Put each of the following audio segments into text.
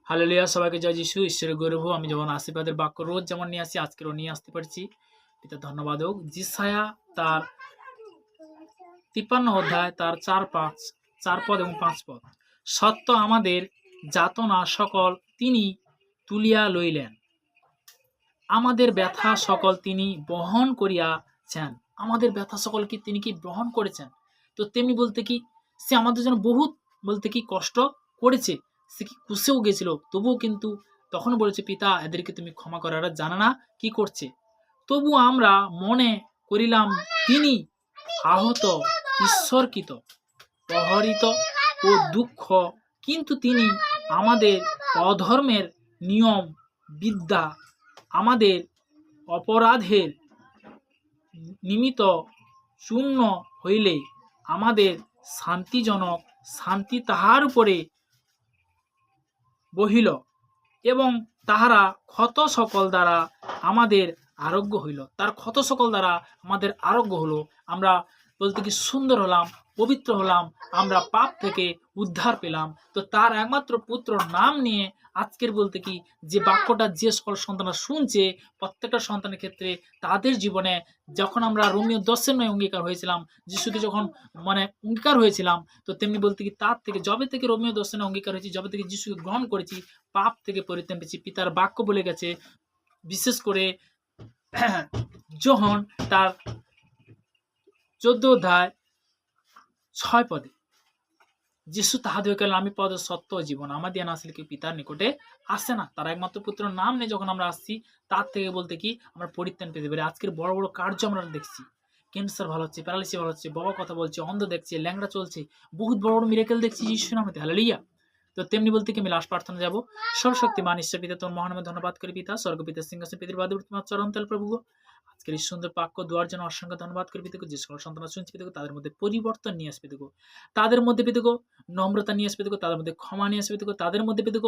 Hallelujah, সবাইকে জয় যিশু। ঈশ্বরের গৌরব। আমি যেমন আশীর্বাদের বাক্য রোজ যেমন নিয়ে আসি, আজকেরও নিয়ে আসতে পারছি, পিতা ধন্যবাদ হোক। যিশায়া তার 53 অধ্যায় তার 4 পদ এবং 5 পদ। সত্য আমাদের যাতনা সকল তিনি তুলিয়া লইলেন, আমাদের ব্যথা সকল তিনি বহন করিয়াছেন। আমাদের ব্যথা সকল কি তিনি কি বহন করেছেন? তো তেমনি বলতে কি সে আমাদের জন্য বহুত বলতে কি কষ্ট করেছে, সে কি কুশেও গেছিল, তবুও কিন্তু তখন বলেছে, পিতা এদেরকে তুমি ক্ষমা করো, এরা জানে না কি করছে। তবু আমরা মনে করিলাম তিনি আহত, ঈশ্বরকৃত, প্রহরিত ও দুঃখ, কিন্তু তিনি আমাদের অধর্মের নিয়ম বিদ্যা, আমাদের অপরাধের নিমিত্ত চূর্ণ হইলে আমাদের শান্তিজনক শান্তি তাহার উপরে বহিল, এবং তাহারা ক্ষত সকল দ্বারা আমাদের আরোগ্য হইল। তার ক্ষত সকল দ্বারা আমাদের আরোগ্য হলো। আমরা বলতে কি সুন্দর হলাম, পবিত্র হলাম, আমরা পাপ থেকে উদ্ধার পেলাম। তো তার একমাত্র পুত্র নাম নিয়ে আজকের বলতে কি যে বাক্যটা যে সকল সন্তানরা শুনছে, প্রত্যেকটা সন্তানের ক্ষেত্রে তাদের জীবনে যখন আমরা রোমিও 10 অঙ্গীকার হয়েছিলাম, যিশুকে যখন অঙ্গীকার হয়েছিলাম, তো তেমনি বলতে কি তার থেকে যবে থেকে রোমিও 10 অঙ্গীকার হয়েছি, যবে থেকে যিশুকে গ্রহণ করেছি, পাপ থেকে পরিত্রাণ পেয়েছি। পিতার বাক্য বলে গেছে, বিশেষ করে যোহন তার 14 অধ্যায় 6 পদে, যিশু তাহাদের কহিলেন, আমি পদ সত্য জীবন, আমার দিয়া না আসলে কেউ পিতার নিকটে আসে না। তার একমাত্র পুত্র নাম নিয়ে যখন আমরা আসছি, তার থেকে বলতে কি আমরা পরিত্রাণ পেতে পারি। আজকের বড় বড় কার্য আমরা দেখছি, ক্যান্সার ভালো হচ্ছে, প্যারালিসিস ভালো হচ্ছে, বাবা কথা বলছে, অন্ধ দেখছে, ল্যাংড়া চলছে, বহুত বড় বড় মিরাকেল দেখছি যিশু নামেতে। হালেলুয়া। তো তেমনি বলতে কি আমি লাস্ট প্রার্থনা যাবো। সর্বশক্তিমান ঈশ্বর পিতা, তোর মহানামে ধন্যবাদ করি পিতা। স্বর্গ পিতা সিংহাসন পৃথিবীর বাদে তোমার চরণ তল প্রভু। আজকের এই সুন্দর বাক্য দেওয়ার জন্য অসংখ্য ধন্যবাদ করি পিতা। যে সকল সন্তান শুনছি পিতা, তাদের মধ্যে পরিবর্তন নিয়ে আসবে পিতা, তাদের মধ্যে পিতা নম্রতা নিয়ে আসবে পিতা, তাদের মধ্যে ক্ষমা নিয়ে আসবে পিতা, তাদের মধ্যে পিতা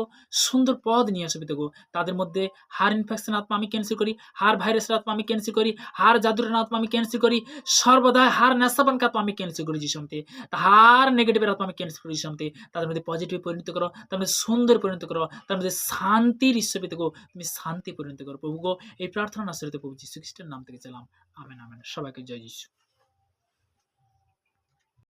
সুন্দর পদ নিয়ে আসবে পিতা। তাদের মধ্যে হার ইনফেকশন আত্মা আমি ক্যান্সেল করি, হার ভাইরাসের আত্মা আমি ক্যান্সেল করি, হার জাদুরের আত্মা আমি ক্যান্সেল করি, সর্বদা হার নেশাবানকে আত্মা আমি ক্যান্সেল করি যিশুতে, হার নেগেটিভের আত্মা আমি ক্যান্সেল করি যিশুতে। তাদের মধ্যে পজিটিভ পরিণত করো, তার মধ্যে সুন্দর পরিণত করো, তার মধ্যে শান্তির ঈশ্বর পিতা তুমি শান্তি পরিণত করো প্রভু গো। এই প্রার্থনা না প্রভু যীশু খ্রিস্টের নাম থেকে চালাম, আমেন আমেন। সবাইকে জয় যিশু।